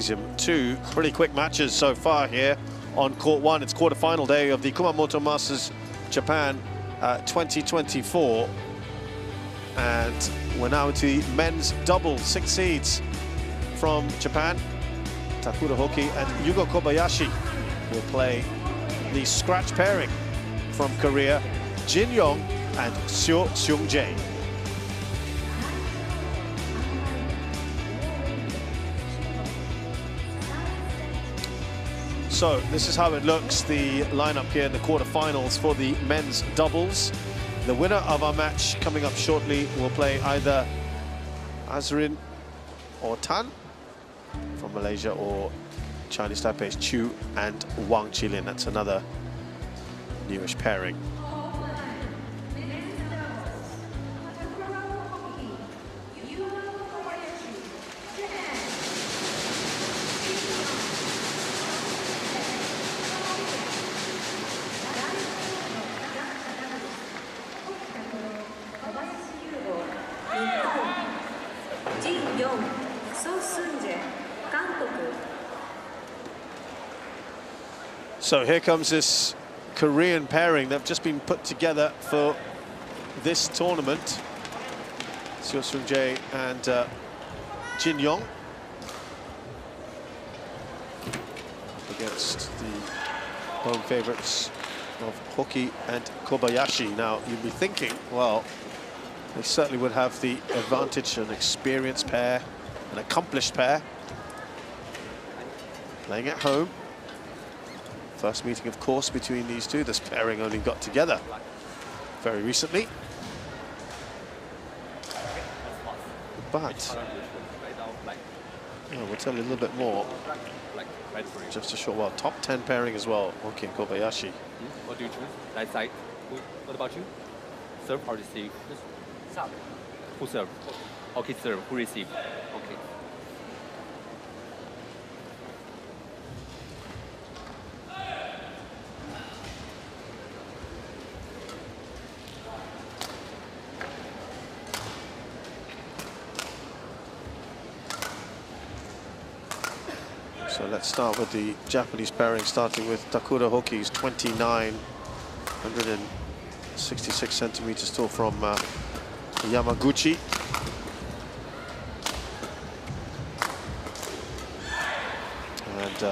Gymnasium. Two pretty quick matches so far here on court one. It's quarter-final day of the Kumamoto Masters Japan 2024. And we're now into the men's double, 6 seeds from Japan. Takura Hoki and Yugo Kobayashi will play the scratch pairing from Korea, Jin Yong and Seo Seung-jae. So this is how it looks, the lineup here in the quarterfinals for the men's doubles. The winner of our match coming up shortly will play either Azrin or Tan from Malaysia, or Chinese Taipei's Chu and Wang Qilin. That's another newish pairing. So here comes this Korean pairing. They've just been put together for this tournament. Seo Seung-jae and Jin Yong against the home favourites of Hoki and Kobayashi. Now you'd be thinking, well, they certainly would have the advantage, an experienced pair, an accomplished pair, playing at home. First meeting, of course, between these two. This pairing only got together very recently. But we'll tell you a little bit more. Just a short while. Top 10 pairing as well, Hoki and Kobayashi. What do you choose? Right side. What about you? Serve or receive? Serve. Who serve? Okay, serve. Who receive? Okay. So let's start with the Japanese pairing, starting with Takura Hoki. He's 29, 166 centimeters tall, from Yamaguchi. And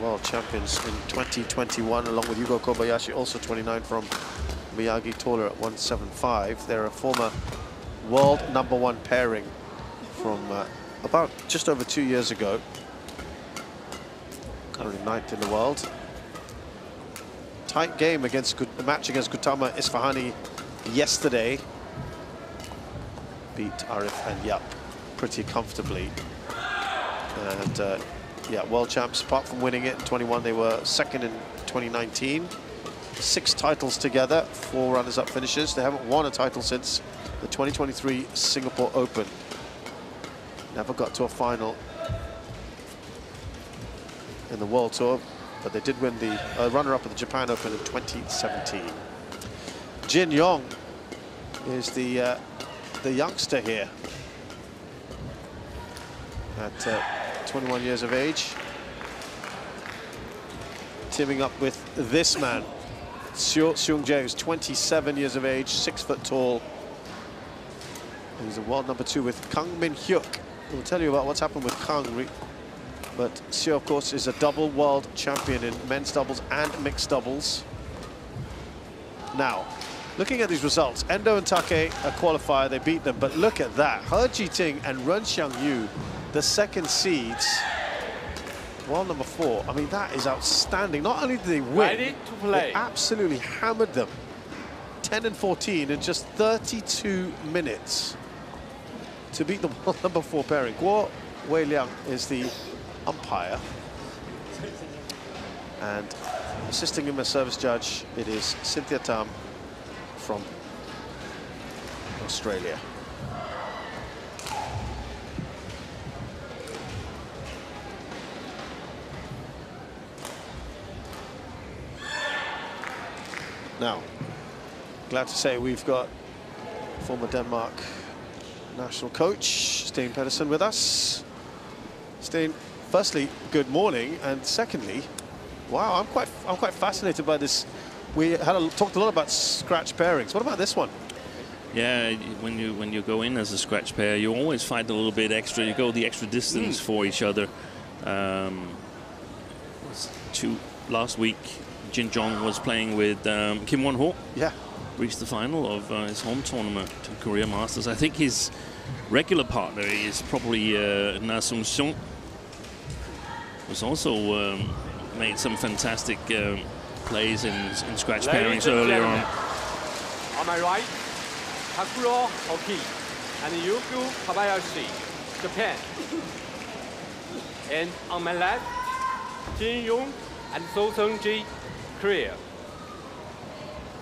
world champions in 2021, along with Yugo Kobayashi, also 29, from Miyagi, taller at 175. They're a former world #1 pairing from about just over 2 years ago. Currently 9th in the world. Tight game against a match against Gautama Isfahani yesterday. Beat Arif and Yap pretty comfortably. And yeah, world champs. Apart from winning it in 21, they were second in 2019. 6 titles together, 4 runners-up finishes. They haven't won a title since the 2023 Singapore Open. Never got to a final in the World Tour, but they did win the runner-up at the Japan Open in 2017. Jin Yong is the youngster here at 21 years of age, teaming up with this man, Seo Seung-jae, who's 27 years of age, 6 foot tall. He's the world #2 with Kang Min-hyuk. We'll tell you about what's happened with Kang. But Seo, of course, is a double world champion in men's doubles and mixed doubles. Now, looking at these results, Endo and Take, a qualifier, they beat them. But look at that. He Jiting and Ren Xiangyu, the second seeds, world #4. I mean, that is outstanding. Not only did they win, they absolutely hammered them. 10 and 14 in just 32 minutes to beat the world #4 pairing. Guo Weiliang is the umpire, and assisting him as service judge, it is Cynthia Tam from Australia. Now, glad to say we've got former Denmark national coach Sten Pedersen with us. Steen, firstly, good morning, and secondly, wow, I'm quite fascinated by this. We had talked a lot about scratch pairings. What about this one? Yeah, when you go in as a scratch pair, you always fight a little bit extra. You go the extra distance for each other. Last week, Jin Jong was playing with Kim Won-ho. Yeah. Reached the final of his home tournament, Korea Masters. I think his regular partner is probably Na Sung-seong, who's also made some fantastic plays in scratch pairings earlier on. On my right, Takuro Hoki and Yuko Kobayashi, Japan. And on my left, Jin Yong and So Seung-ji, Korea.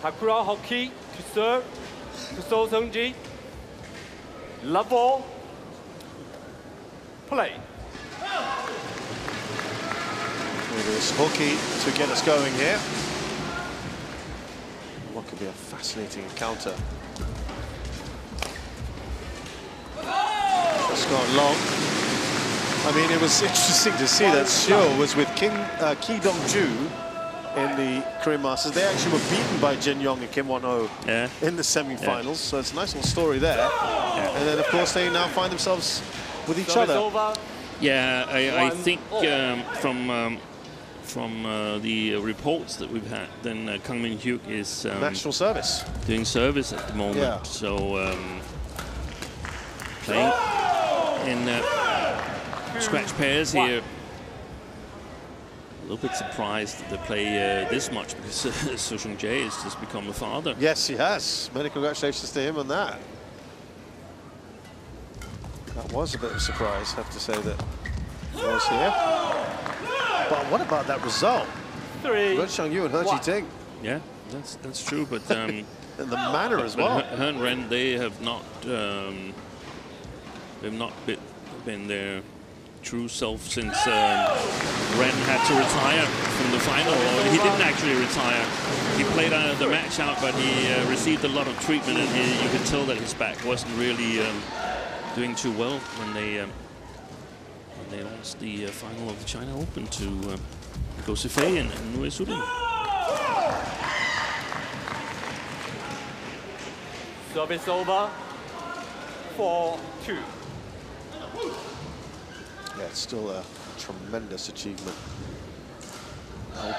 Takuro Hoki to serve to So Seung-ji. Love ball. Play. It is Hoki to get us going here. What could be a fascinating encounter. It's gone long. I mean, it was interesting to see that Seo was with Ki Dong-ju in the Korean Masters. They actually were beaten by Jin Yong and Kim Won-ho in the semi-finals. So it's a nice little story there. And then, of course, they now find themselves with each other. Yeah, I think from the reports that we've had, then Kang Min-hyuk is national service, doing service at the moment. Yeah. So playing in scratch pairs here. A little bit surprised that they play this much, because So Seung-jae has just become a father. Yes, he has. Many congratulations to him on that. That was a bit of a surprise, I have to say, that he was here. But what about that result? Ren Xiangyu and He Ji-ting. Yeah, that's true, but and the manner as well. Her and Ren, they have not been their true self since Ren had to retire from the final. He didn't actually retire. He played the match out, but he received a lot of treatment, and you could tell that his back wasn't really doing too well when they lost the final of the China Open to Go Sifei and Nui Sudirman. Service over. 4-2. Yeah, it's still a tremendous achievement. I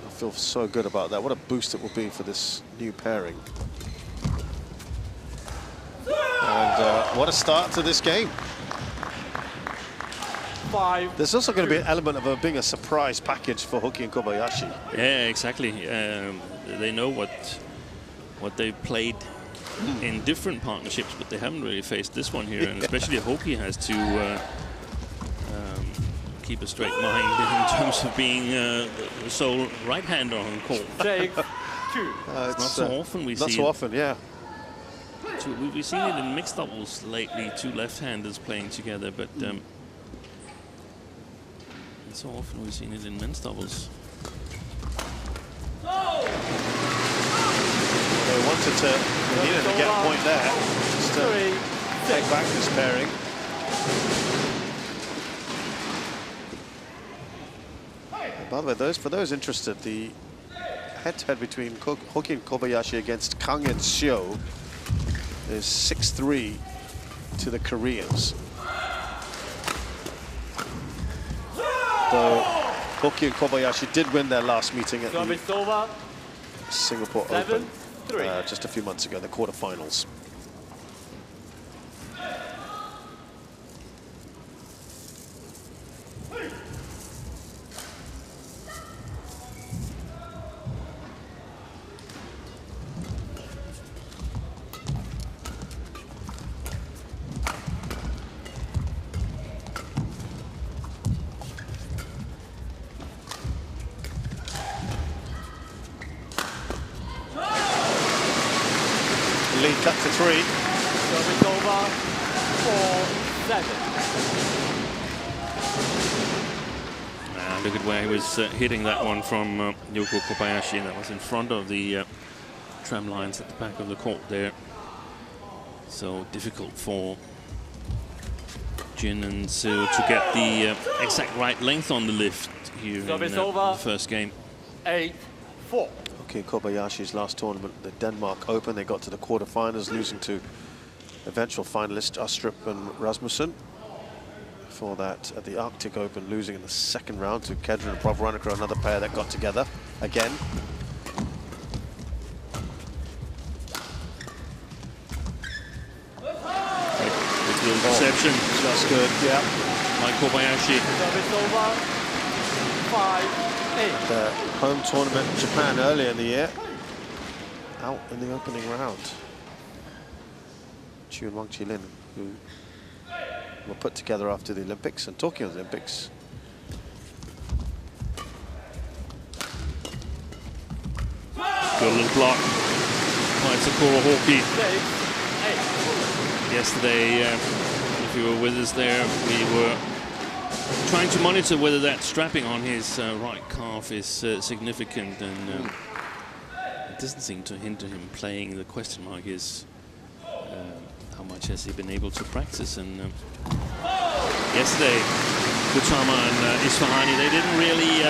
feel so good about that. What a boost it will be for this new pairing. And what a start to this game. 5. There's also going to be an element of being a surprise package for Hoki and Kobayashi. Yeah, exactly. They know what they've played in different partnerships, but they haven't really faced this one here, and especially Hoki has to keep a straight mind in terms of being the sole right-hander on court. 6-2. It's not so often we see. Not so often, yeah. We've seen it in mixed doubles lately, two left-handers playing together, but so often we've seen it in men's doubles. They wanted to, they needed to get a point there, just to take back this pairing. And by the way, for those interested, the head-to-head between Hoki and Kobayashi against Kang and Seo is 6-3 to the Koreans. Though Hoki and Kobayashi did win their last meeting at the Singapore Open just a few months ago, the quarterfinals. Lead cut to 3. Service over. 4-7. Look at where he was hitting that one from Yuko Kobayashi, and that was in front of the tram lines at the back of the court there. So difficult for question and to get the exact right length on the lift here in the first game. 8-4. Okay, Kobayashi's last tournament, the Denmark Open, they got to the quarterfinals, losing to eventual finalists Astrup and Rasmussen. Before that, at the Arctic Open, losing in the second round to Kedren and Provoranica, another pair that got together again. Reception. That's good, yeah. Like Kobayashi. Service over. 5-8. The home tournament in Japan earlier in the year, out in the opening round. Chu and Wang Qilin, who were put together after the Olympics and Tokyo Olympics. Good little block by Takuro Hoki. Yesterday, if you were with us there, we were trying to monitor whether that strapping on his right calf is significant, and it doesn't seem to hinder him playing. The question mark is how much has he been able to practice? And yesterday, Kutama and Isfahani, they didn't really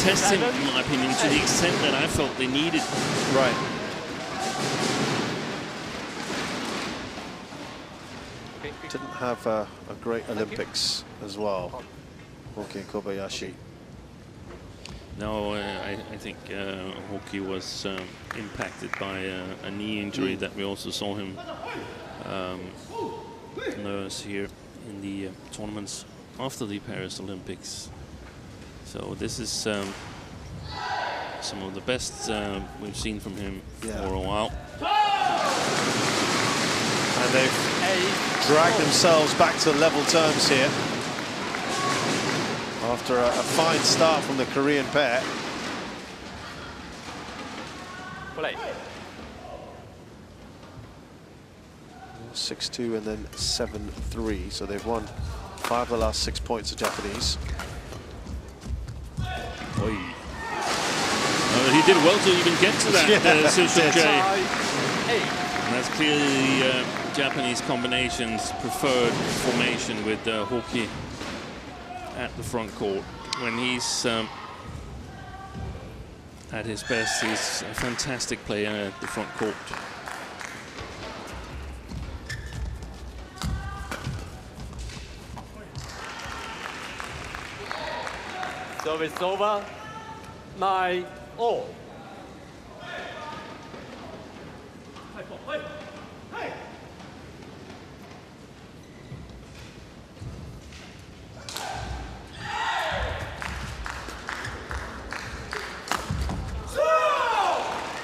test him, in my opinion, to the extent that I felt they needed. Right. Didn't have a great Olympics as well, Hoki and Kobayashi. No, I think Hoki was impacted by a knee injury that we also saw him nurse here in the tournaments after the Paris Olympics. So this is some of the best we've seen from him for a while. And they've dragged themselves back to level terms here after a fine start from the Korean pair. Play. 6-2 and then 7-3, so they've won 5 of the last 6 points, the Japanese. He did well to even get to that, J. Hey. And that's clearly the Japanese combination's preferred formation with Hoki at the front court. When he's at his best, he's a fantastic player at the front court. Service over. 9-all.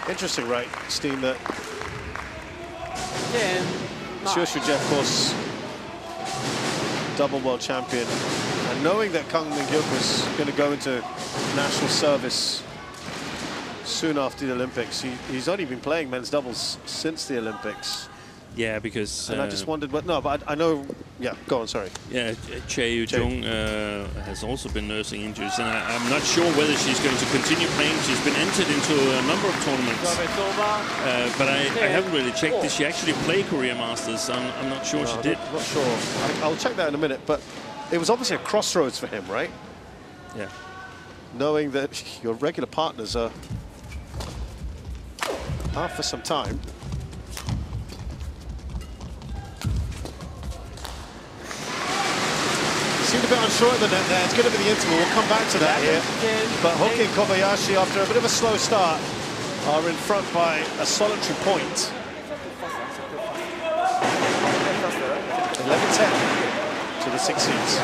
Interesting, right, Steen, that 10-9. Shushuji, of course, double world champion, and knowing that Kang Min-hyuk was going to go into national service soon after the Olympics, he's only been playing men's doubles since the Olympics. Yeah, because... And I just wondered what... No, but I know... Yeah, go on, sorry. Yeah, Chae Yu-jung has also been nursing injuries, and I'm not sure whether she's going to continue playing. She's been entered into a number of tournaments. But I haven't really checked. Did she actually play Korea Masters? I'm not sure she did. I'm not sure. I'll check that in a minute, but it was obviously a crossroads for him, right? Yeah. Knowing that your regular partners are out for some time. Seemed a bit unsure of the net there. It's going to be the interval. We'll come back to that here. But Hoki and Kobayashi, after a bit of a slow start, are in front by a solitary point. 11-10 to the 6 seeds.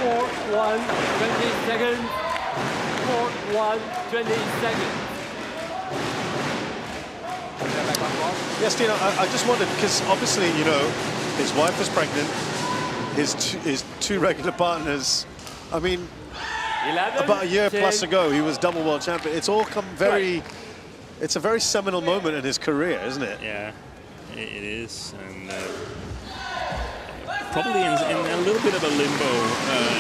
Court 1, 20 seconds. Court 1, 20 seconds. Yes, Dina, I just wondered, because obviously, you know, his wife was pregnant, his two regular partners I mean, 11, about a year 10. plus ago, he was double world champion. It's all come very, it's a very seminal moment in his career, isn't it? Yeah, it is. And probably in a little bit of a limbo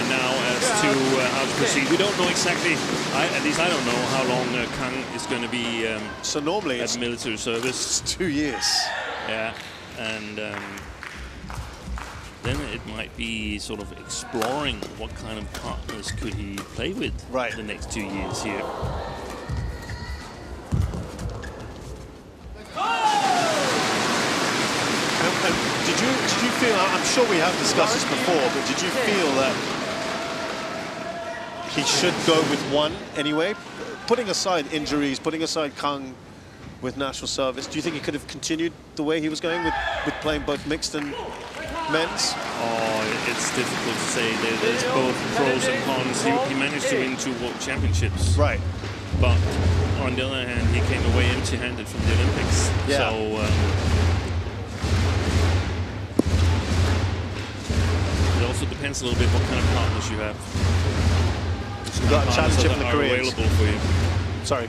now as to how to proceed. We don't know exactly, at least I don't know how long Kang is going to be so normally at military service. It's 2 years. Yeah, and then it might be sort of exploring what kind of partners could he play with the next 2 years here. And did you feel, I'm sure we have discussed this before, but did you feel that he should go with one anyway? Putting aside injuries, putting aside Kang with national service, do you think he could have continued the way he was going with playing both mixed and men's? Oh, it's difficult to say. There's both pros and cons. He managed to win 2 World Championships. Right. But on the other hand, he came away empty-handed from the Olympics. Yeah. So it also depends a little bit what kind of partners you have. You've got a challenge in the Koreans available for you. Sorry,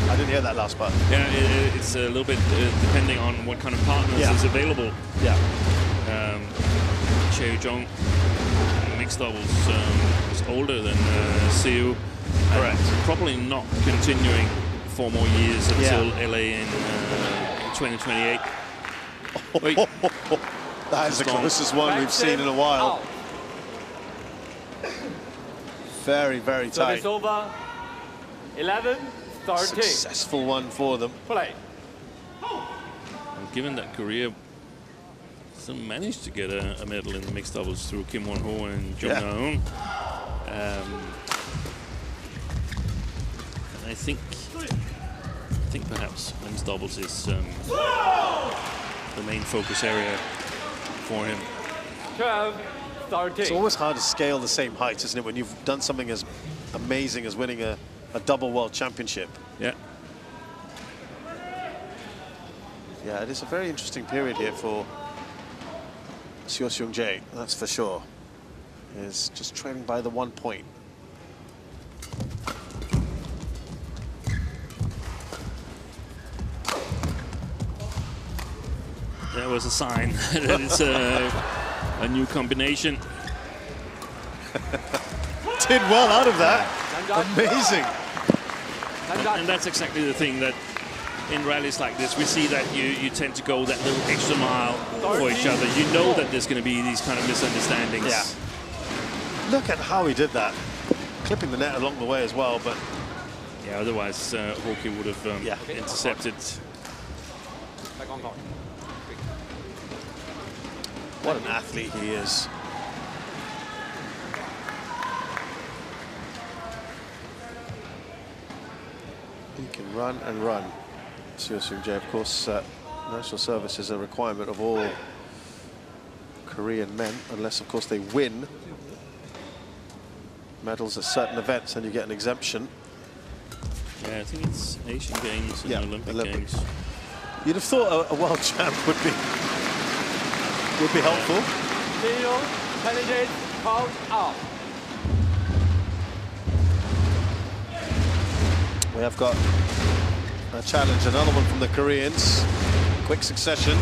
I didn't hear that last part. Yeah, it's a little bit depending on what kind of partners is available. Yeah. Cheo Jong, mixed doubles, is older than Siu. Correct. Probably not continuing 4 more years until LA in 2028. Wait. That is the closest one we've seen in a while. Very, very tight. Service over. 11, 13. Successful one for them. Play. And given that Korea still managed to get a medal in the mixed doubles through Kim Won-ho and Jung Na-eun, and I think perhaps men's doubles is the main focus area for him. 12, 13. It's always hard to scale the same heights, isn't it, when you've done something as amazing as winning a double world championship. Yeah. Yeah, it is a very interesting period here for Seo Seung-jae, that's for sure. Is just trailing by the 1 point. There was a sign that it's a new combination. Did well out of that. Amazing. And that's exactly the thing that in rallies like this, we see that you tend to go that little extra mile for each other. You know that there's going to be these kind of misunderstandings. Yeah. Look at how he did that. Clipping the net along the way as well, but... Yeah, otherwise Hoki would have intercepted. What an athlete he is. He can run and run. Seo Seung-jae, of course, national service is a requirement of all Korean men, unless, of course, they win medals at certain events, and you get an exemption. Yeah, I think it's Asian Games and Olympic Games. You'd have thought a world champ would be helpful. Zero, challenges, count out. We have got a challenge, another one from the Koreans. Quick succession.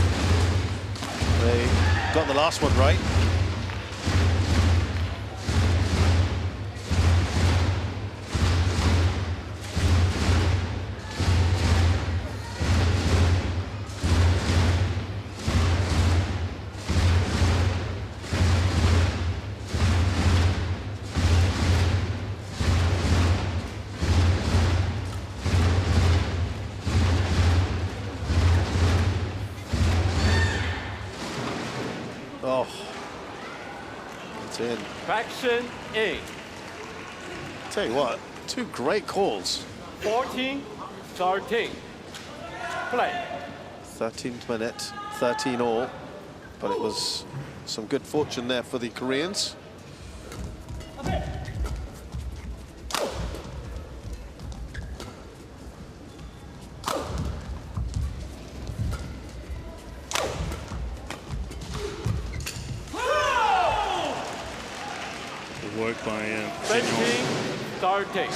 They got the last one right. Oh, it's in. Fraction A. Tell you what, 2 great calls. 14, 13. Play. 13th minute, 13 all, but it was some good fortune there for the Koreans. Work by 13.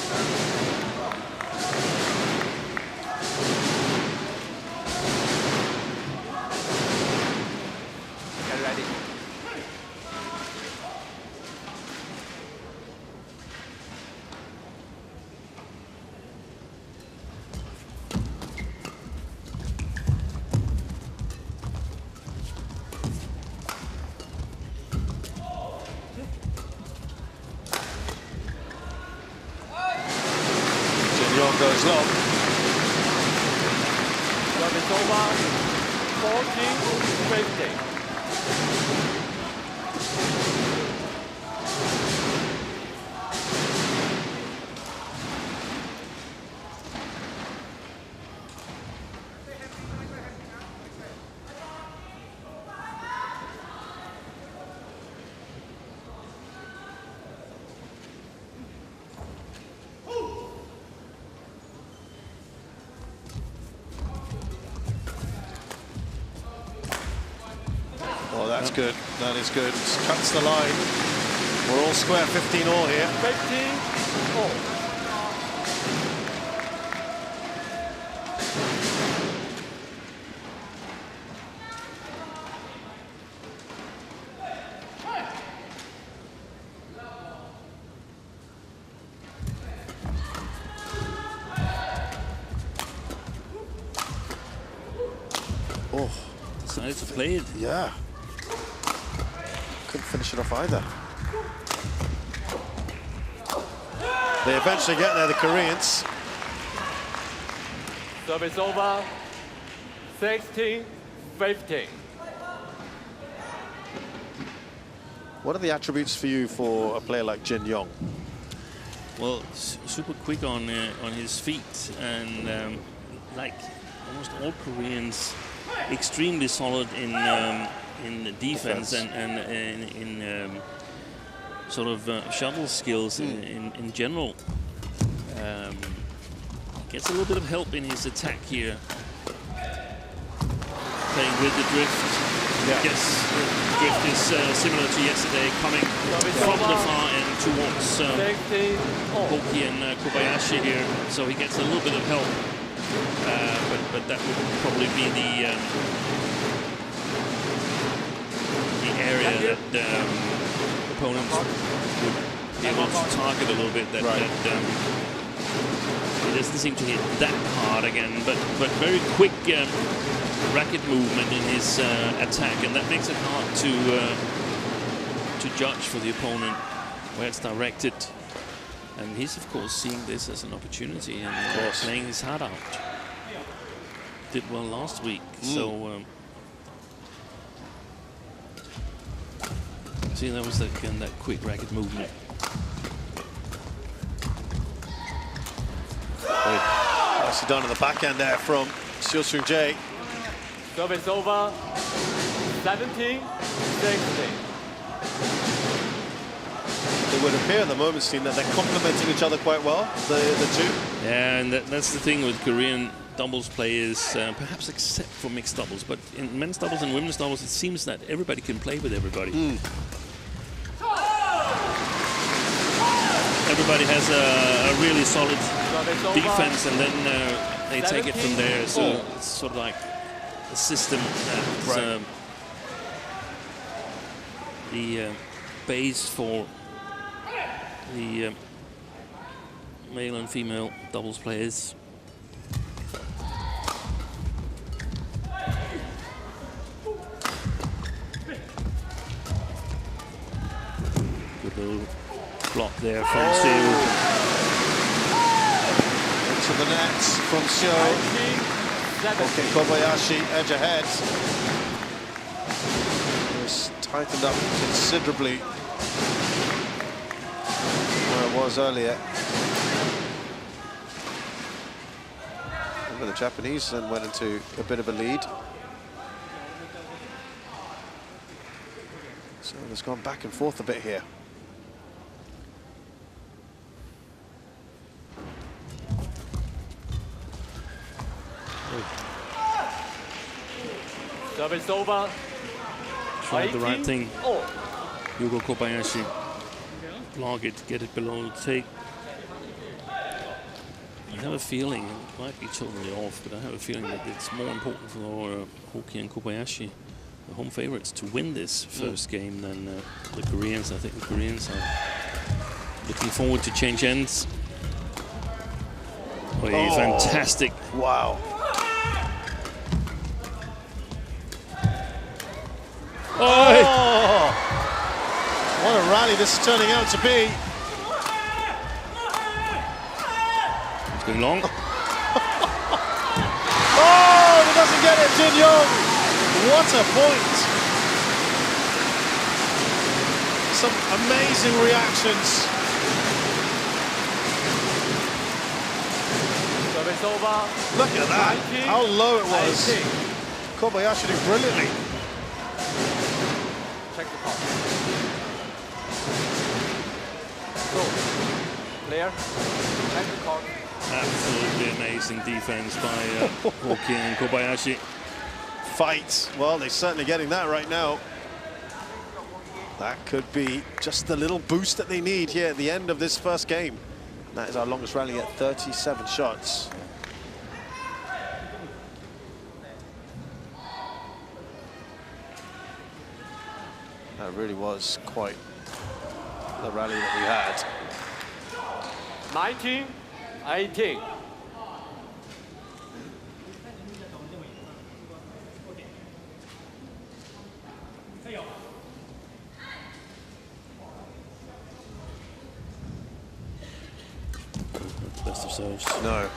Get ready. Goes long. Service over. 14-15. Oh, that's good. That is good. Cuts the line. We're all square, 15 all here. 15 all. Oh, decided to play it. Yeah. Couldn't finish it off either. They eventually get there, the Koreans. Service over. 16-15. What are the attributes for you for a player like Jin Yong? Well, super quick on his feet, and like almost all Koreans, extremely solid in defense and in sort of shuttle skills in general. Gets a little bit of help in his attack here, playing with the drift. Yeah. I guess the drift is similar to yesterday, coming from the far end towards Hoki and Kobayashi here, so he gets a little bit of help. But that would probably be the area that opponents would be able to target a little bit. That he doesn't seem to hit that hard again, but very quick racket movement in his attack, and that makes it hard to judge for the opponent where it's directed. And he's of course seeing this as an opportunity and playing his heart out. Did well last week, so see, that was again that quick racket movement. Nicely done on the backhand there from Seo Jae. Service over. 17-16. It would appear at the moment, Steve, that they're complementing each other quite well, the two. Yeah, and that's the thing with Korean doubles players, perhaps except for mixed doubles, but in men's doubles and women's doubles, it seems that everybody can play with everybody. Everybody has a really solid defense, and then they take it from there. So it's sort of like a system that's the base for the male and female doubles players. Good little block there from Seo. Into the net from Seo. Okay, Kobayashi edge ahead. It's tightened up considerably where it was earlier. Remember, the Japanese then went into a bit of a lead. So it's gone back and forth a bit here. Service over. Tried the right thing. Yugo Kobayashi. Block it, get it below the take. I have a feeling, it might be totally off, but I have a feeling that it's more important for Hoki and Kobayashi, the home favorites, to win this first game than the Koreans. I think the Koreans are looking forward to change ends. Oh, fantastic. Wow. Oh! What a rally this is turning out to be. It's going long. Oh, he doesn't get it, Jin Young. What a point. Some amazing reactions. Service over. Look at that, how low it was. Kobayashi did brilliantly. Check the clock. Go. Clear. Check the clock. Absolutely amazing defense by Hoki and Kobayashi. Fight. Well, they're certainly getting that right now. That could be just the little boost that they need here at the end of this first game. That is our longest rally at 37 shots. That really was quite the rally that we had. 19-18. Best of serves. No.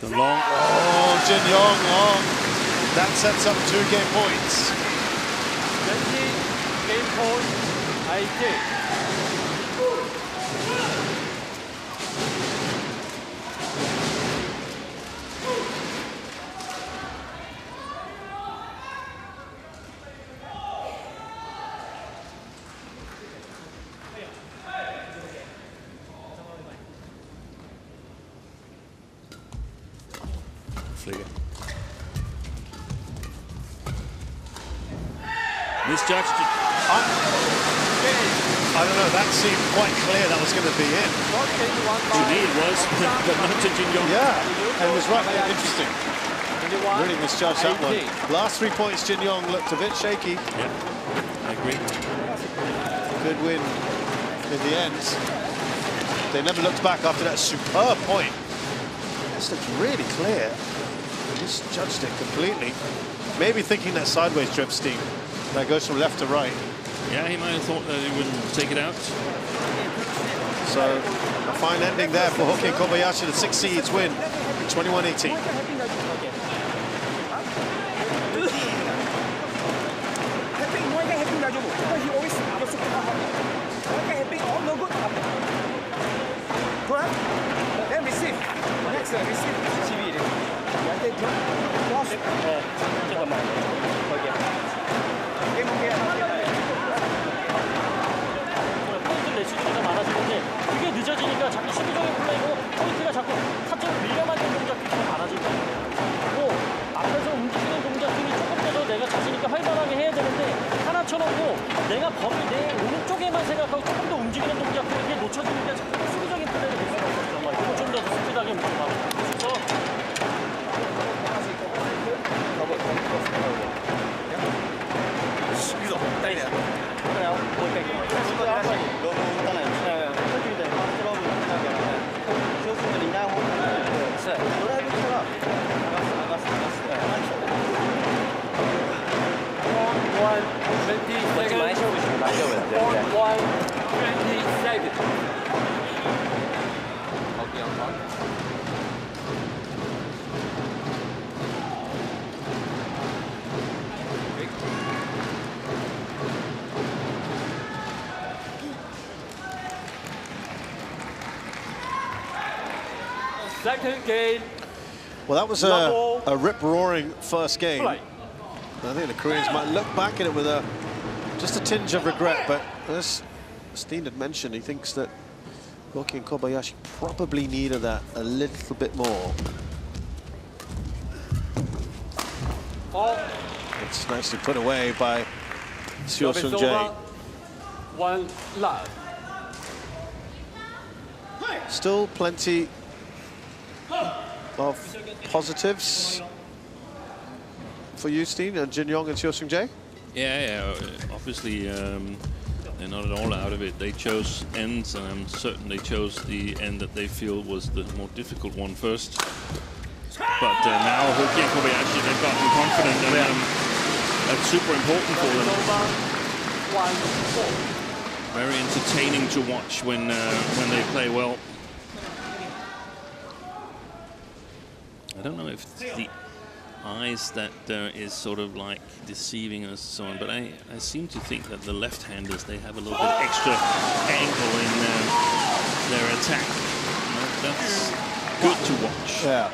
The long. Oh, Jin Young long. That sets up 2 game points. 20 game point. 18. Flicker. Misjudged it. I don't know, that seemed quite clear that was going to be in. To me it was, but not to Jin Young. Yeah, and it was right. Interesting. Really misjudged that one. Last 3 points, Jin Young looked a bit shaky. Yeah, I agree. Good win in the end. They never looked back after that superb point. This looked really clear. Misjudged it completely. Maybe thinking that sideways drip steam that goes from left to right. Yeah, he might have thought that he wouldn't take it out. So a fine ending there for Hoki and Kobayashi. The 6 seeds win 21-18. Then receive. Next receive TV. 포인트 레시드가 많아지는데 이게 늦어지니까 자꾸 수비적인 플레이고 포인트가 자꾸 타점을 밀려맞는 동작들이 더 많아진다. 그리고 앞에서 움직이는 동작들이 조금 더 내가 자신있게 활발하게 해야 되는데 하나 쳐놓고 내가 범위 내 오른쪽에만 생각하고 조금 더 움직이는 동작들이 이게 놓쳐지니까 자꾸 수비적인 플레이를 볼 수가 없어요. 막 이거 좀 더 스피드하게 움직여가고 그래서 Second game. Well, that was a rip-roaring first game. I think the Koreans might look back at it with just a tinge of regret, but as Steen had mentioned, he thinks that Hoki and Kobayashi probably needed that a little bit more. It's nicely put away by Seo Seung-jae. 1 love. Still plenty of positives for you, Steen, and Jin Yong and Seo Seung-jae? Yeah, obviously they're not at all out of it. They chose ends, and I'm certain they chose the end that they feel was the more difficult one first. But now Hoki and Kobayashi, they've gotten confident, and that's super important for them. Very entertaining to watch when they play well. I don't know if it's the eyes that is sort of like deceiving us and so on, but I seem to think that the left-handers, they have a little bit extra angle in their attack. That's good to watch. Yeah.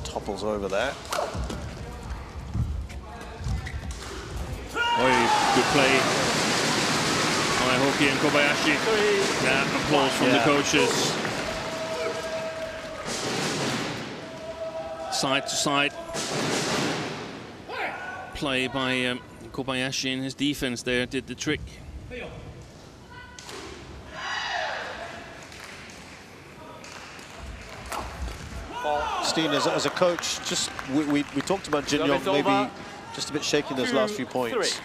Topples over there. Good play by Hoki and Kobayashi. Yeah, applause from the coaches. Side to side play by Kobayashi, and his defense there did the trick. Steen, as a coach, just we talked about Jin Yong maybe just a bit shaking those last few points.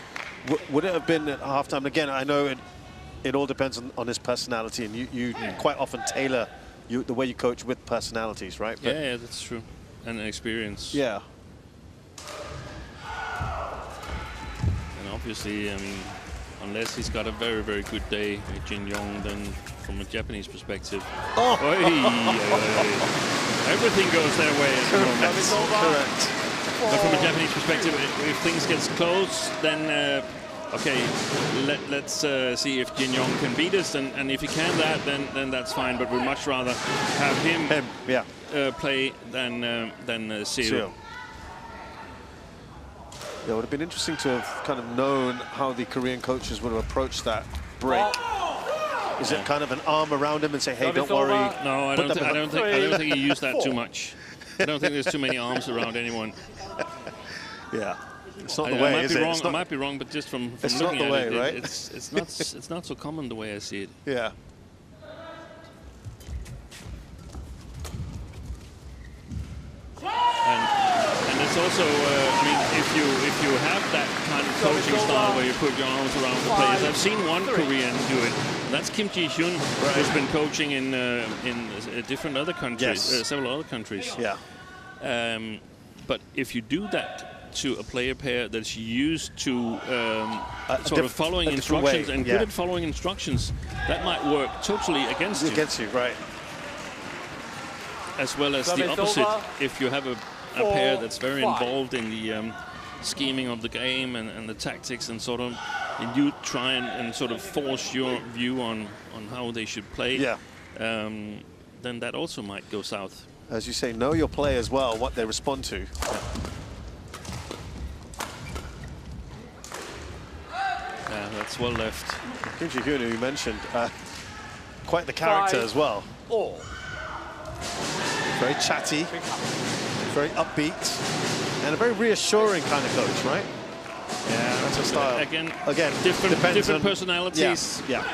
Would it have been at halftime? Again, I know it all depends on his personality, and you quite often tailor the way you coach with personalities, right? But yeah, that's true, and experience. Yeah. And obviously, I mean, unless he's got a very, very good day with Jin Yong, then from a Japanese perspective, everything goes their way at the moment. Correct. But from a Japanese perspective, if things get close, then okay, let's see if Jin Yong can beat us, and if he can then that's fine. But we'd much rather have him play than Seo. Yeah, it would have been interesting to have kind of known how the Korean coaches would have approached that break. Is it kind of an arm around him and say, "Hey, don't worry"? No, I don't think he used that too much. I don't think there's too many arms around anyone. Yeah, it's not the way, is it? I might be wrong, but just from looking at it, right? It's not so common the way I see it. Yeah. And it's also, I mean, if you have that kind of coaching style where you put your arms around the players, I've seen one Korean do it. That's Kim Ji-hyun, who's been coaching in different other countries, several other countries. Yeah. But if you do that to a player pair that's used to sort of following instructions and good at following instructions, that might work totally against you. Against you, right. As well as the opposite, if you have a pair that's very involved in the scheming of the game and the tactics and sort of, and you try and sort of force your view on how they should play, then that also might go south. As you say, know your players well, what they respond to. Yeah, that's well left. Kim Ji-hyun, who you mentioned, quite the character as well. Very chatty, very upbeat, and a very reassuring kind of coach, right? Yeah, that's a style. Again, different personalities. Yeah.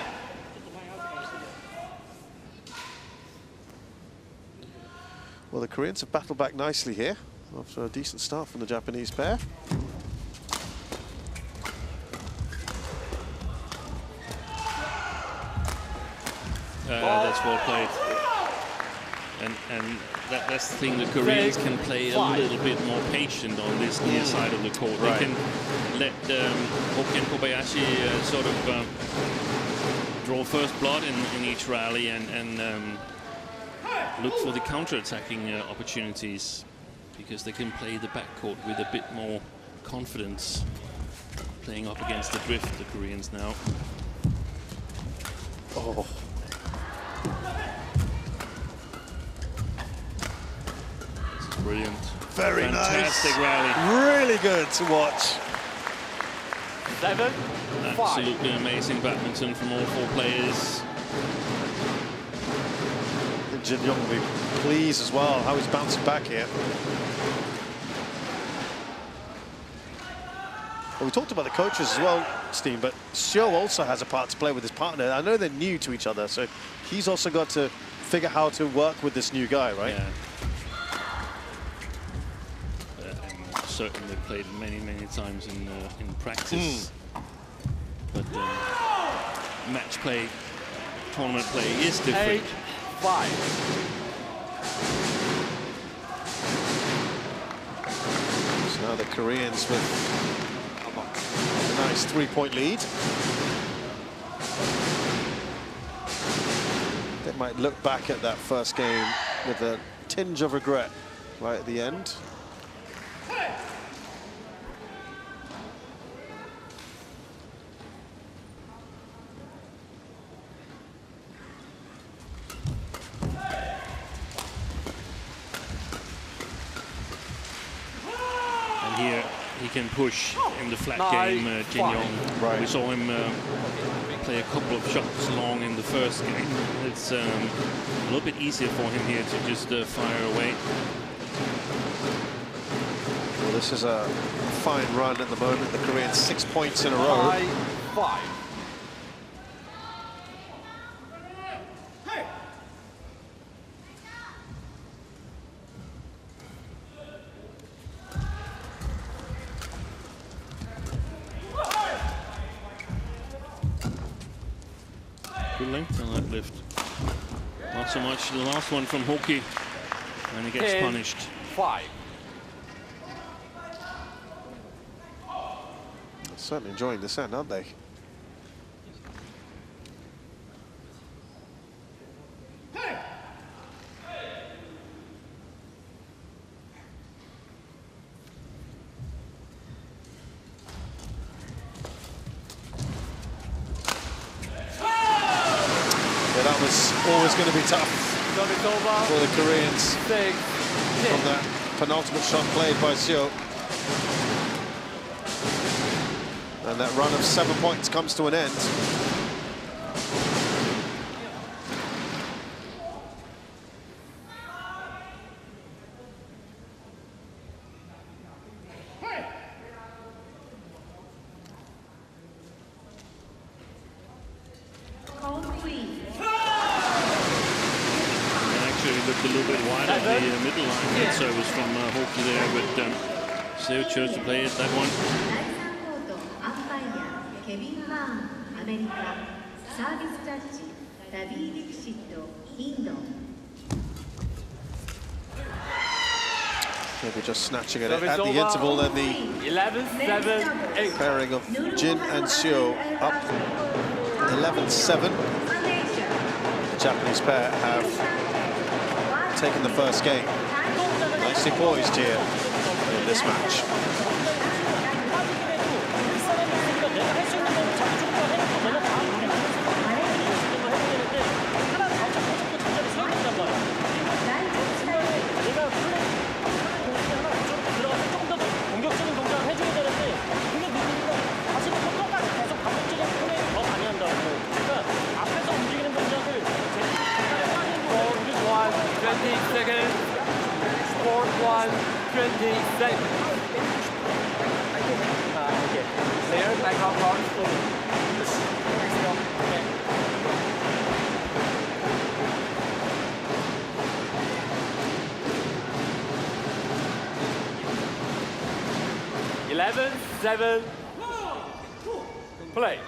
Well, the Koreans have battled back nicely here after a decent start from the Japanese pair. That's well played. And that's the thing, the Koreans can play a little bit more patient on this near side of the court. They can let Hoki and Kobayashi sort of draw first blood in each rally and look for the counter-attacking opportunities, because they can play the backcourt with a bit more confidence, playing up against the drift, the Koreans now. Oh. Brilliant. Very Fantastic nice. rally. Really good to watch. 7-5. Absolutely amazing badminton from all four players. Jin Young will be pleased as well how he's bouncing back here. Well, we talked about the coaches as well, Steen, but Seo also has a part to play with his partner. I know they're new to each other, so he's also got to figure how to work with this new guy, right? Yeah. And certainly played many times in practice. But match play, tournament play is different. 8-5. So now the Koreans with a nice 3-point lead. They might look back at that first game with a tinge of regret right at the end. Here he can push in the flat game, Jin Young. Right. We saw him play a couple of shots long in the first game. It's a little bit easier for him here to just fire away. Well, this is a fine run at the moment. The Koreans 6 points in a row. 5-5. Good length on that lift. Not so much the last one from Hoki, and he gets punished. 5. Certainly enjoying this end, aren't they? That was always going to be tough for the Koreans from that penultimate shot played by Seo. And that run of 7 points comes to an end. Looked a little bit wide at the middle line. Good service from Hoki there, but Seo chose to play it, that one. Maybe just snatching it at the interval, and the 11-7-8 pairing of Jin and Seo up 11-7. The Japanese pair have taken the first game. Nicely poised here in this match. Seconds. Sport 1, 20 seconds. Clear, back up front. Eleven, 7, play.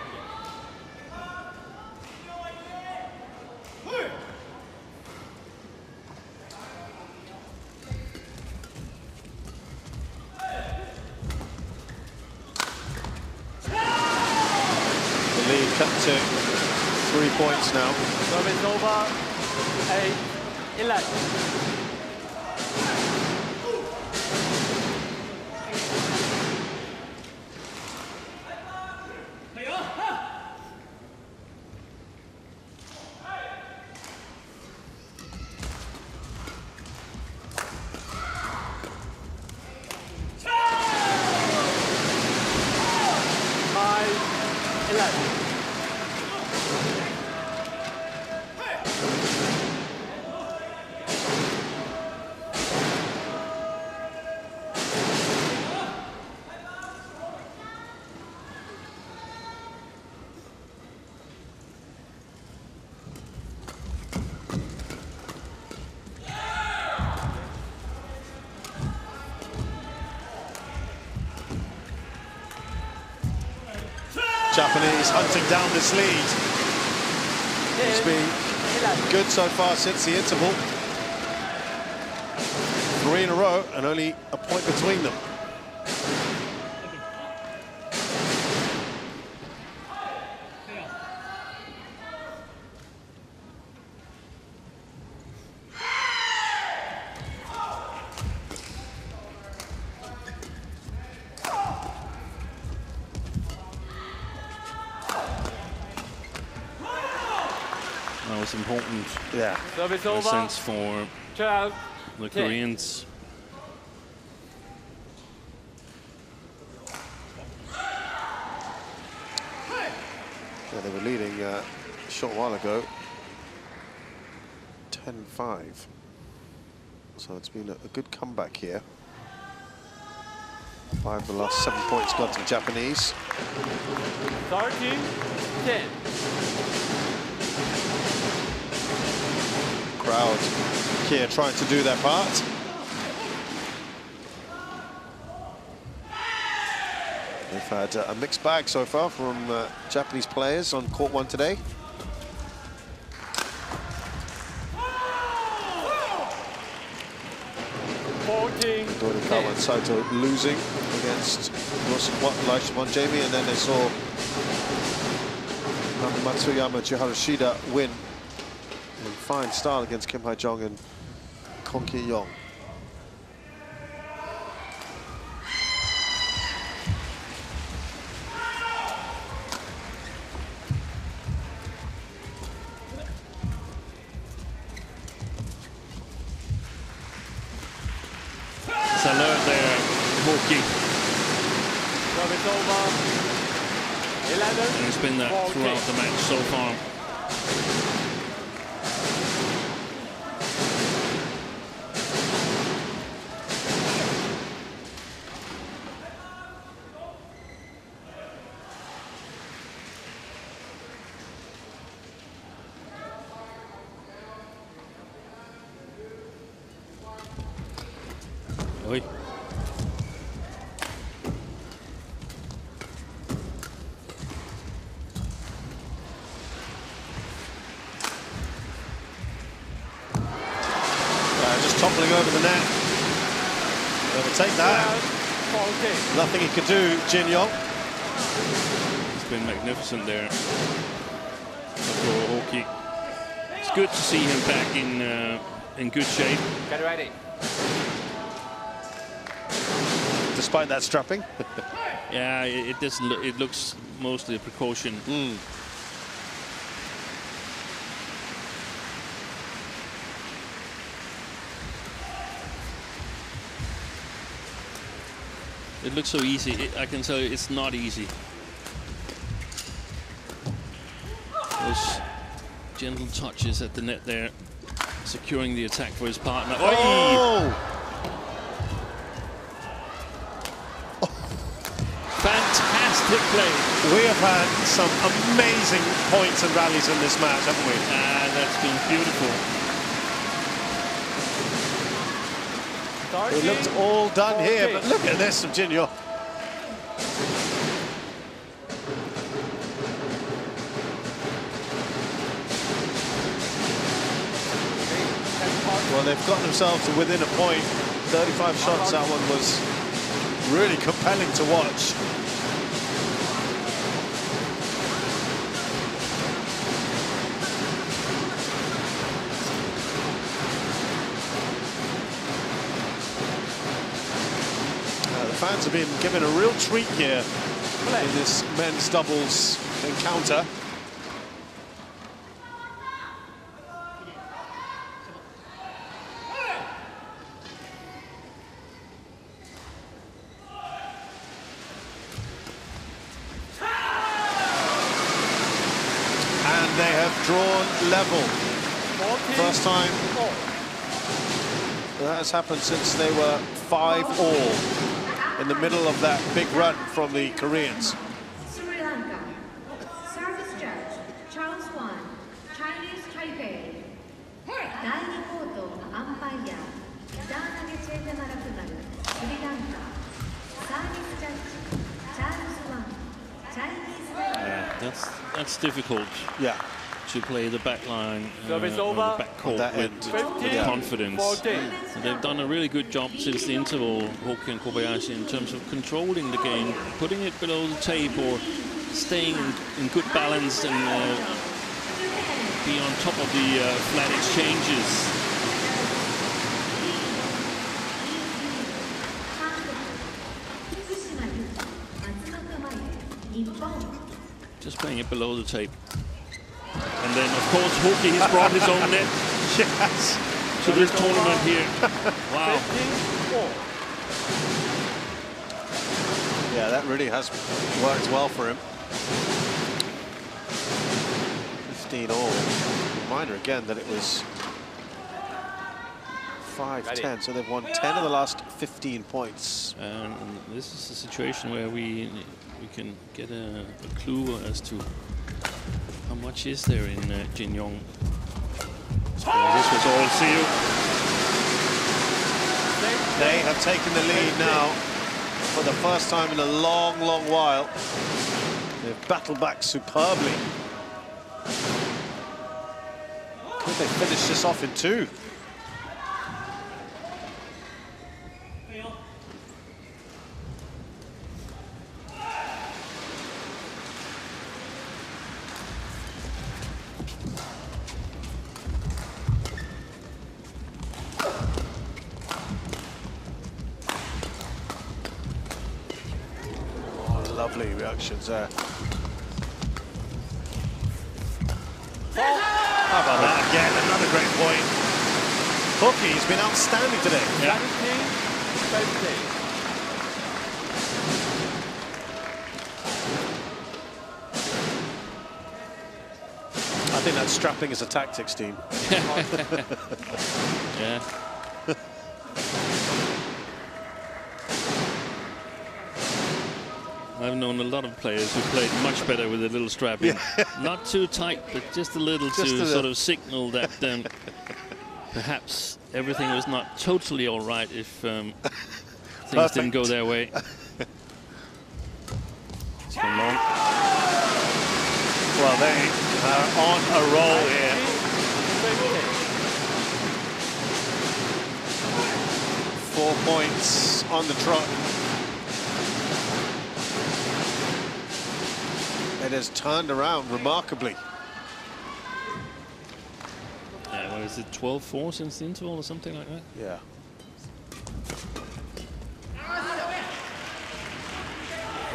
Cut to 3 points now. Service over. 8-11. Japanese hunting down this lead. It's been good so far since the interval. 3 in a row and only a point between them. That was important. Yeah. Service In a over. sense for 12. the Koreans. Yeah, they were leading a short while ago. 10-5. So it's been a good comeback here. 5 of the last 7 points gone to the Japanese. 13-10. Crowd here trying to do their part. They've had a mixed bag so far from Japanese players on court 1 today. Kawa and Saito losing against Laishimon Jamie, and then they saw Matsuyama Chiharushida win in fine style against Kim Hae-jong and Kong Ki-yong. It's alert there, Hoki. Service over. 11. And it's been that throughout the match so far. Oi. Just toppling over the net. They'll take that. Nothing he could do, Jin Yong. It's been magnificent there for Hoki. It's good to see him back in good shape. Get ready. Despite that strapping. Yeah, it doesn't. It looks mostly a precaution. It looks so easy. I can tell you, it's not easy. Those gentle touches at the net there, securing the attack for his partner. Oh! Fantastic play. We have had some amazing points and rallies in this match, haven't we? That's been beautiful. It looked all done here, but look at this from Jin Yong. Well, they've gotten themselves to within a point. 35 shots, that one was really compelling to watch. The fans have been given a real treat here in this men's doubles encounter. And they have drawn level. First time that has happened since they were 5-all in the middle of that big run from the Koreans. Sri Lanka. Service judge, Charles Wan, Chinese Taipei. 第2コートアンパイア、ダーナゲチェーテマラクマル、スリランカ。サービスジャッジ、チャールズ・ワン、チャイニーズ・タイペイ。That's difficult. Yeah. To play the back line, Service or over. the back court with 15, confidence. 14. And they've done a really good job since the interval, Hoki and Kobayashi, in terms of controlling the game, putting it below the tape, or staying in good balance and be on top of the flat exchanges. Just playing it below the tape. And then, of course, Hoki has brought his own net to this tournament here. Wow. Yeah, that really has worked well for him. 15 all. Reminder again that it was 5-10, so they've won 10 of the last 15 points. And this is a situation where we can get a clue as to how much is there in Jin Yong. This was all sealed. They have taken the lead now for the first time in a long, long while. They've battled back superbly. Could they finish this off in 2? Lovely reactions there. How about that again? Another great point. Hoki has been outstanding today. Yeah. 17. I think that strapping is a tactics team. Yeah. I've known a lot of players who played much better with a little strapping. Yeah. Not too tight, but just a little to sort of signal that perhaps everything was not totally all right if things didn't go their way. It's been long. Well, they are on a roll here. 4 points on the trot. It has turned around remarkably. Yeah, what is it, 12-4 since the interval or something like that? Yeah.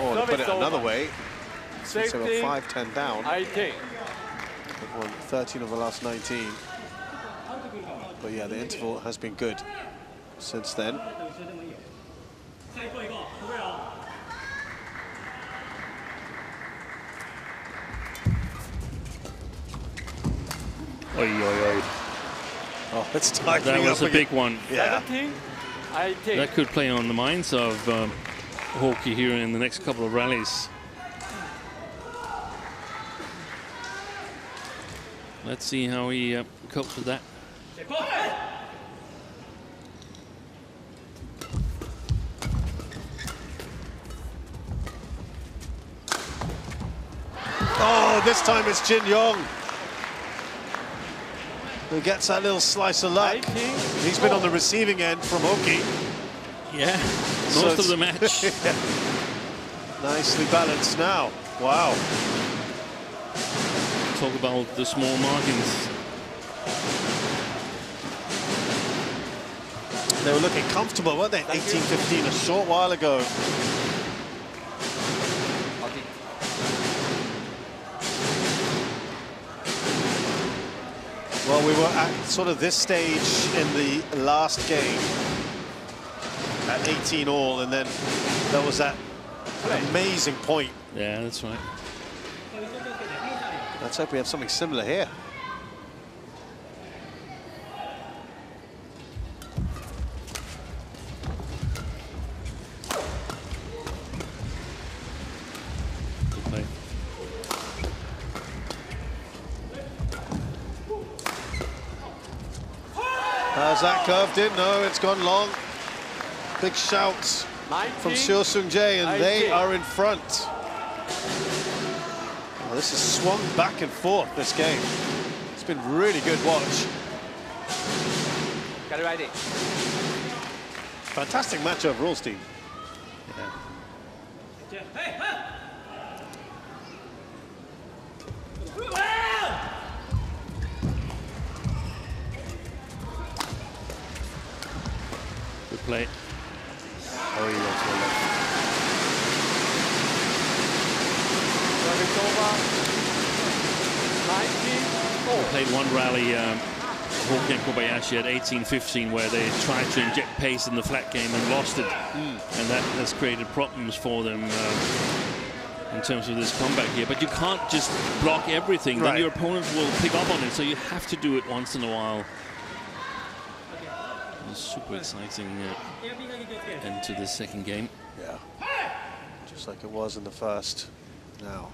Or to put it another way, since they were 5-10 down, they've won 13 of the last 19. But yeah, the interval has been good since then. Oy, oy, oy. Oh, it's tightening That was up a big one. Yeah. 17. That could play on the minds of Hoki here in the next couple of rallies. Let's see how he copes with that. Oh, this time it's Jin Yong who gets that little slice of luck. He's been on the receiving end from Hoki. Yeah, So most of the match. Yeah. Nicely balanced now. Wow. Talk about the small margins. They were looking comfortable, weren't they? 18-15 a short while ago. Well, we were at sort of this stage in the last game at 18 all, and then there was that amazing point. Yeah, that's right. Let's hope we have something similar here. Good play. Has that curved in? No, it's gone long. Big shout from Seo Sung Jae, and they are in front. Well, this has swung back and forth, this game. It's been really good watch. Get it ready. Fantastic match overall, Steve. Good play. Oh, he wants to left. Service over. 19-4. Played one rally, Hoki and Kobayashi at 18-15, where they tried to inject pace in the flat game and lost it. And that has created problems for them in terms of this comeback here. But you can't just block everything, then your opponent will pick up on it. So you have to do it once in a while. Super exciting end to the second game. Yeah, just like it was in the first. Now,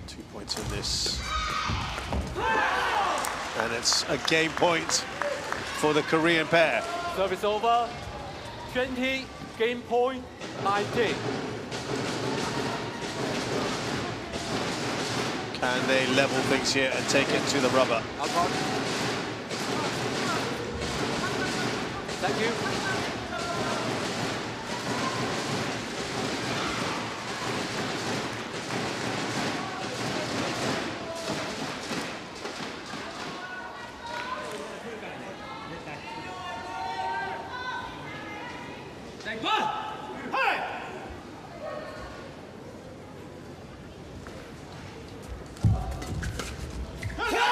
2 points in this. And it's a game point for the Korean pair. Service over. 20. Game point. 19. Can they level things here and take it to the rubber? Thank you.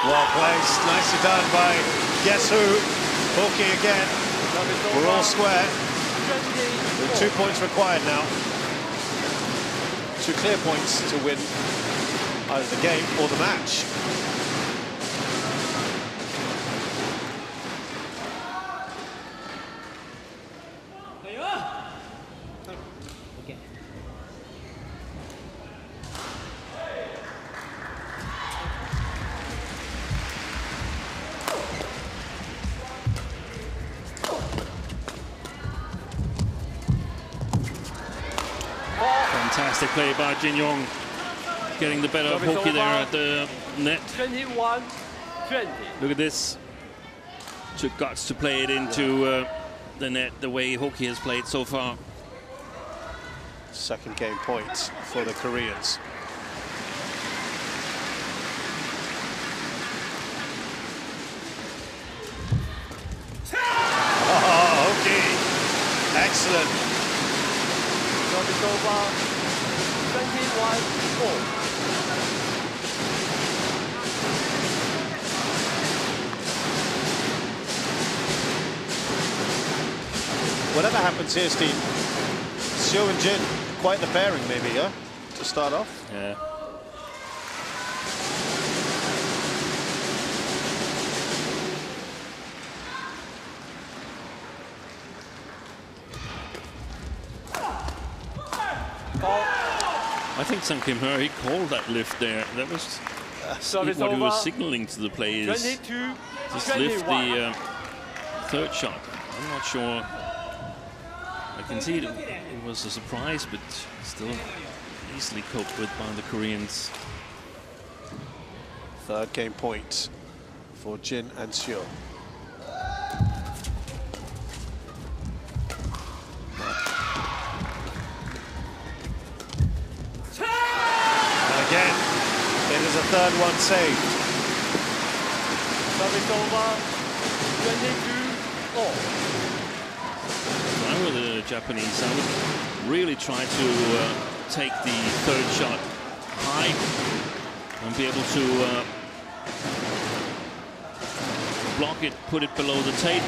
Well placed, nicely done by guess who? Hoki again. We're all square. With 2 points required now. 2 clear points to win either the game or the match. Fantastic play by Jin Yong, getting the better of Hoki there at the net. 21-20. Look at this. Took guts to play it into the net the way Hoki has played so far. Second game point for the Koreans. Oh, Hoki. Excellent. Service over. 21-4. Whatever happens here, Steve, Seo and Jin, quite the pairing maybe, yeah? To start off. Yeah. I think Sang Kim Her, he called that lift there. That was what he was signaling to the players. Just lift the third shot. I'm not sure. I can see it was a surprise, but still easily coped with by the Koreans. Third game point for Jin and Seo. Again, it is a third one saved. Service over. 22-4. If I were the Japanese, I would really try to take the third shot high and be able to block it, put it below the tape.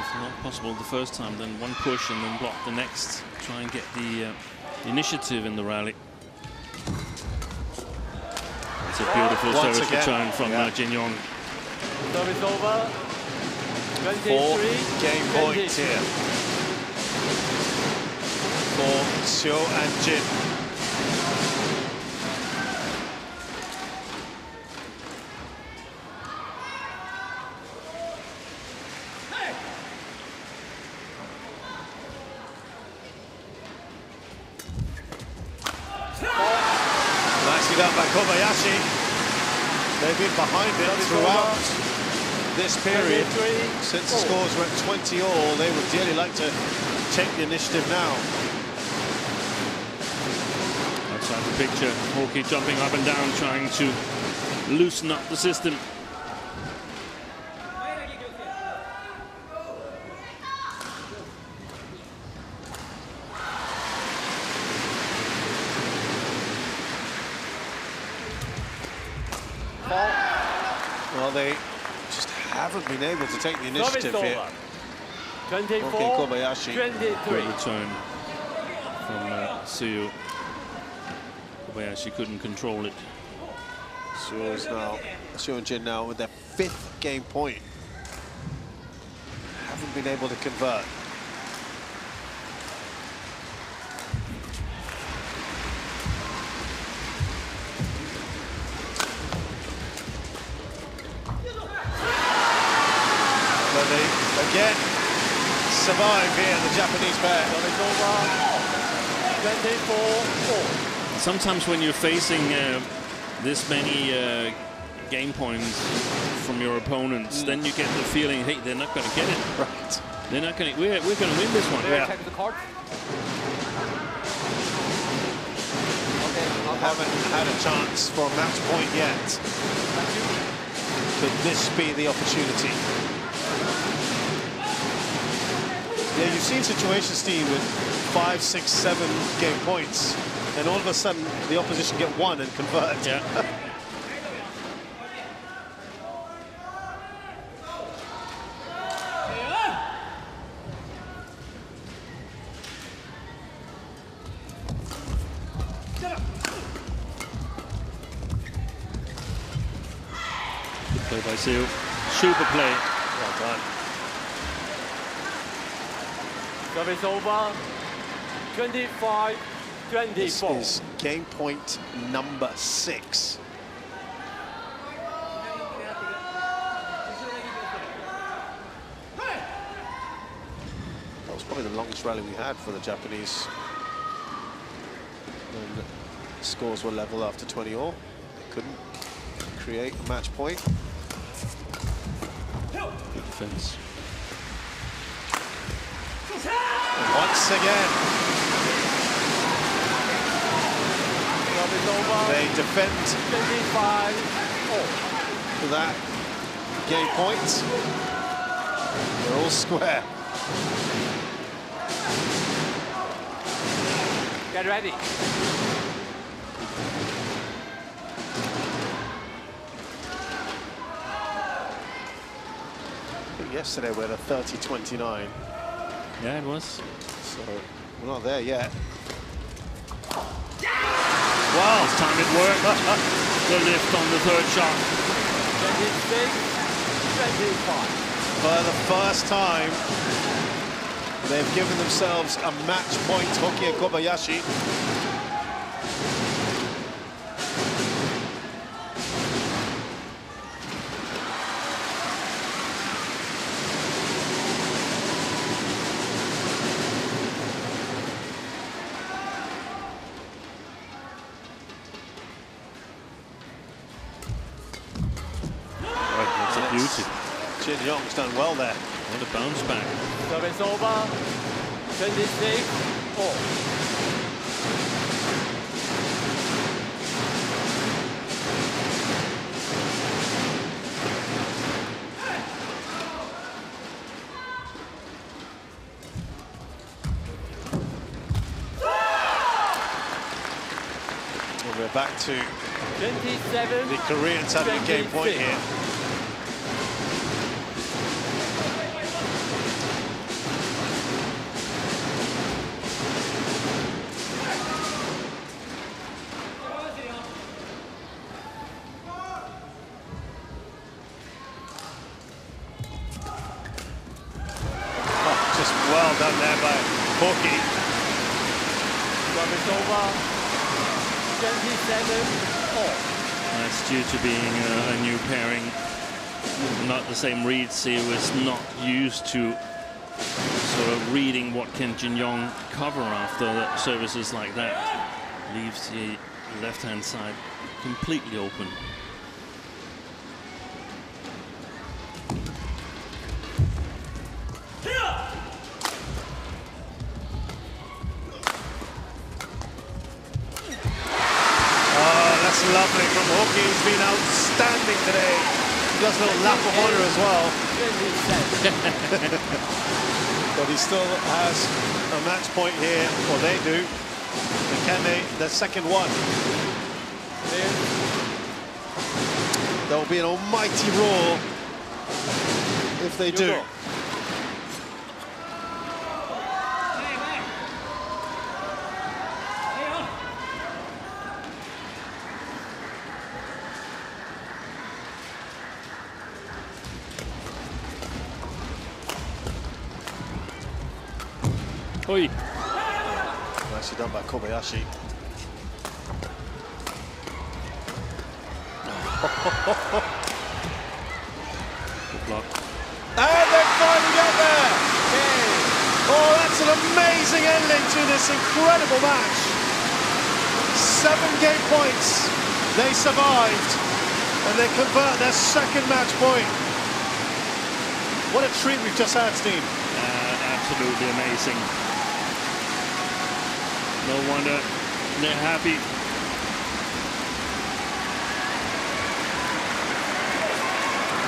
If not possible the first time, then one push and then block the next. Try and get the initiative in the rally. It's a beautiful Once service again, return from Jin Yong. Service over. 4 game points here for Seo and Jin. down by Kobayashi. They've been behind it throughout this period. Since the scores were at 20 all, they would dearly like to take the initiative now. Outside the picture, Hoki jumping up and down, trying to loosen up the system. Well, they just haven't been able to take the initiative here. 24, Hoki Kobayashi. 23. Good return from Suyo. Kobayashi couldn't control it. Suyo and Jin now with their 5th game point. Haven't been able to convert. But they again survive here, the Japanese pair. 24-4. Sometimes when you're facing this many game points from your opponents, then you get the feeling, hey, they're not going to get it. Right. They're not going to. We're going to win this one. Check the card. Haven't had a chance for a match point yet. Could this be the opportunity? Yeah, you've seen situations, Steve, with 5, 6, 7 game points, and all of a sudden the opposition get one and convert. Yeah. Good play by Seal. Super play. Well done. Service over. 25-24. This is game point number 6. That was probably the longest rally we had for the Japanese. And the scores were level after 20 all. They couldn't create a match point. Good defense. And once again, they defend 25-4. that game point. They're all square. Get ready. I think yesterday we had a 30-29. Yeah, it was. So we're not there yet. Wow, this time it worked. The lift on the third shot. 26-25. For the first time, they've given themselves a match point, Hoki and Kobayashi. That's a beauty. Jin Yong's done well there. What a bounce back. Service over. 26-4. And we're back to 27. the Koreans having a game point here. Just well done there by Hoki. Service over. 27-4. That's due to being a new pairing. Not the same read. He was not used to sort of reading what can Jin Yong cover after services like that. Leaves the left-hand side completely open. That's lovely from Hoki. He's been outstanding today. He does a little lap of honor as well. But he still has a match point here, or they do. And can they, the second one? There will be an almighty roar if they do. Oi. Nicely done by Kobayashi. Good block. And they finally get there! Oh, that's an amazing ending to this incredible match. 7 game points. They survived, and they convert their second match point. What a treat we've just had, Steve. Absolutely amazing. No wonder they're happy.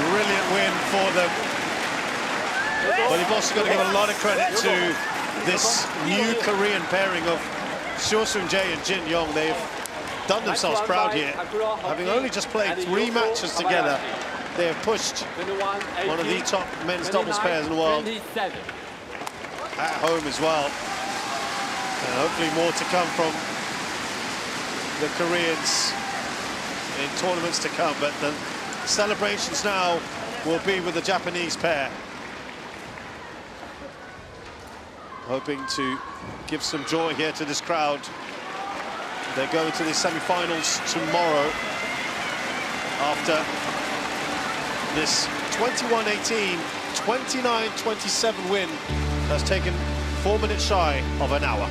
Brilliant win for them. But you've also got to give a lot of credit to this new Korean pairing of Seo Seung-jae and Jin Young. They've done themselves proud here. Having only just played 3 matches together, they have pushed one of the top men's doubles pairs in the world at home as well. And hopefully more to come from the Koreans in tournaments to come. But the celebrations now will be with the Japanese pair, hoping to give some joy here to this crowd. They're going to the semi-finals tomorrow after this 21-18, 29-27 win has taken 4 minutes shy of an hour.